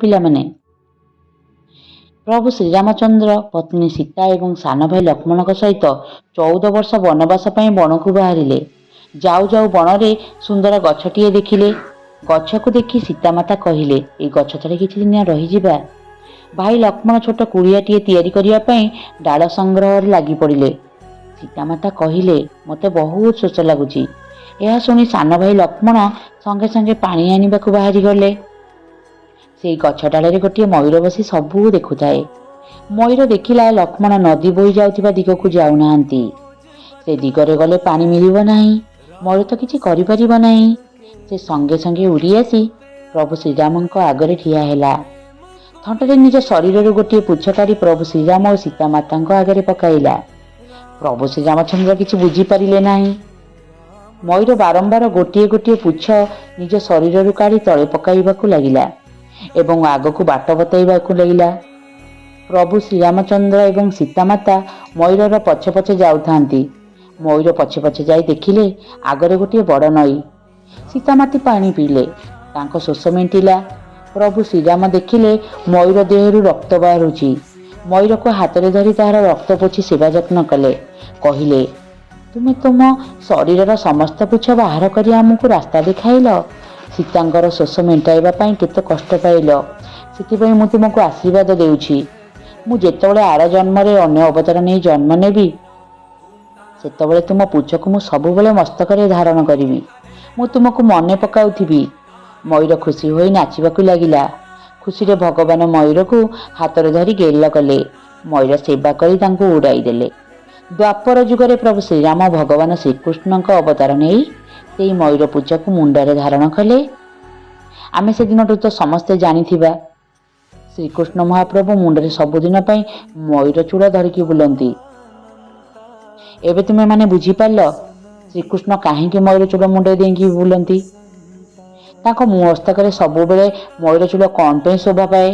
ପିଲାମାନେ। ପ୍ରଭୁ ଶ୍ରୀରାମଚନ୍ଦ୍ର ପତ୍ନୀ ସୀତା ଏବଂ ସାନ ଭାଇ ଲକ୍ଷ୍ମଣଙ୍କ ସହିତ 14 ବର୍ଷ ବନବାସ ପାଇଁ ବଣକୁ ବାହାରିଲେ। ଯାଉ ଯାଉ ବଣରେ ସୁନ୍ଦର ଗଛଟିଏ ଦେଖିଲେ। ଗଛକୁ ଦେଖି ସୀତାମାତା କହିଲେ, ଏଇ ଗଛ ତଳେ କିଛି ଦିନ ରହିଯିବା। ଭାଇ ଲକ୍ଷ୍ମଣ ଛୋଟ କୁଡ଼ିଆଟିଏ ତିଆରି କରିବା ପାଇଁ ଡାଳ ସଂଗ୍ରହରେ ଲାଗି ପଡ଼ିଲେ। ସୀତାମାତା କହିଲେ, ମୋତେ ବହୁତ ଶୋଷ ଲାଗୁଛି। ଏହା ଶୁଣି ସାନ ଭାଇ ଲକ୍ଷ୍ମଣ ସଙ୍ଗେ ସଙ୍ଗେ ପାଣି ଆଣିବାକୁ ବାହାରିଗଲେ। ସେଇ ଗଛ ଡାଳରେ ଗୋଟିଏ ମୟୂର ବସି ସବୁ ଦେଖୁଥାଏ। ମୟୂର ଦେଖିଲା ଲକ୍ଷ୍ମଣ ନଦୀ ବୋହି ଯାଉଥିବା ଦିଗକୁ ଯାଉନାହାନ୍ତି। ସେ ଦିଗରେ ଗଲେ ପାଣି ମିଳିବ ନାହିଁ। ମୟୂର ତ କିଛି କରିପାରିବ ନାହିଁ। ସେ ସଙ୍ଗେ ସଙ୍ଗେ ଉଡ଼ି ଆସି ପ୍ରଭୁ ଶ୍ରୀରାମଙ୍କ ଆଗରେ ଠିଆ ହେଲା। ଥଣ୍ଟରେ ନିଜ ଶରୀରରୁ ଗୋଟିଏ ପୁଚ୍ଛ କାଢ଼ି ପ୍ରଭୁ ଶ୍ରୀରାମ ଓ ସୀତାମାତାଙ୍କ ଆଗରେ ପକାଇଲା। ପ୍ରଭୁ ଶ୍ରୀରାମଚନ୍ଦ୍ର କିଛି ବୁଝିପାରିଲେ ନାହିଁ। ମୟୂର ବାରମ୍ବାର ଗୋଟିଏ ଗୋଟିଏ ପୁଚ୍ଛ ନିଜ ଶରୀରରୁ କାଢ଼ି ତଳେ ପକାଇବାକୁ ଲାଗିଲା ଏବଂ ଆଗକୁ ବାଟ ବତାଇବାକୁ ଲାଗିଲା। ପ୍ରଭୁ ଶ୍ରୀରାମଚନ୍ଦ୍ର ଏବଂ ସୀତାମାତା ମୟୂରର ପଛେ ପଛେ ଯାଉଥାନ୍ତି। ମୟୂର ପଛେ ପଛେ ଯାଇ ଦେଖିଲେ ଆଗରେ ଗୋଟିଏ ବଡ଼ ନଈ। ସୀତାମାତା ପାଣି ପିଇଲେ, ତାଙ୍କ ଶୋଷ ମେଣ୍ଟିଲା। ପ୍ରଭୁ ଶ୍ରୀରାମ ଦେଖିଲେ ମୟୂର ଦେହରୁ ରକ୍ତ ବାହାରୁଛି। ମୟୂରକୁ ହାତରେ ଧରି ତାହାର ରକ୍ତ ପୋଛି ସେବା ଯତ୍ନ କଲେ। କହିଲେ, ତୁମେ ତୁମ ଶରୀରର ସମସ୍ତ ପୁଚ୍ଛ ବାହାର କରି ଆମକୁ ରାସ୍ତା ଦେଖାଇଲ। ସୀତାଙ୍କର ଶୋଷ ମେଣ୍ଟାଇବା ପାଇଁ କେତେ କଷ୍ଟ ପାଇଲ, ସେଥିପାଇଁ ମୁଁ ତୁମକୁ ଆଶୀର୍ବାଦ ଦେଉଛି। ମୁଁ ଯେତେବେଳେ ଆର ଜନ୍ମରେ ଅନ୍ୟ ଅବତାର ନେଇ ଜନ୍ମ ନେବି, ସେତେବେଳେ ତୁମ ପୁଚ୍ଛକୁ ମୁଁ ସବୁବେଳେ ମସ୍ତକରେ ଧାରଣ କରିବି। ମୁଁ ତୁମକୁ ମନେ ପକାଉଥିବି। ମୟୂର ଖୁସି ହୋଇ ନାଚିବାକୁ ଲାଗିଲା। ଖୁସିରେ ଭଗବାନ ମୟୂରକୁ ହାତରେ ଧରି ଗେଲ କଲେ। ମୟୂର ସେବା କରି ତାଙ୍କୁ ଉଡ଼ାଇ ଦେଲେ। ଦ୍ୱାପର ଯୁଗରେ ପ୍ରଭୁ ଶ୍ରୀରାମ ଭଗବାନ ଶ୍ରୀକୃଷ୍ଣଙ୍କ ଅବତାର ନେଇ ସେଇ ମୟୂର ପୁଚ୍ଛକୁ ମୁଣ୍ଡରେ ଧାରଣ କଲେ। ଆମେ ସେଦିନଠୁ ତ ସମସ୍ତେ ଜାଣିଥିବା, ଶ୍ରୀକୃଷ୍ଣ ମହାପ୍ରଭୁ ମୁଣ୍ଡରେ ସବୁଦିନ ପାଇଁ ମୟୂର ଚୂଳ ଧରିକି ବୁଲନ୍ତି। ଏବେ ତୁମେମାନେ ବୁଝିପାରିଲ ଶ୍ରୀକୃଷ୍ଣ କାହିଁକି ମୟୂର ଚୂଳ ମୁଣ୍ଡରେ ଦେଇକି ବୁଲନ୍ତି? ତାଙ୍କ ମସ୍ତକରେ ସବୁବେଳେ ମୟୂର ଚୂଳ କ'ଣ ପାଇଁ ଶୋଭା ପାଏ?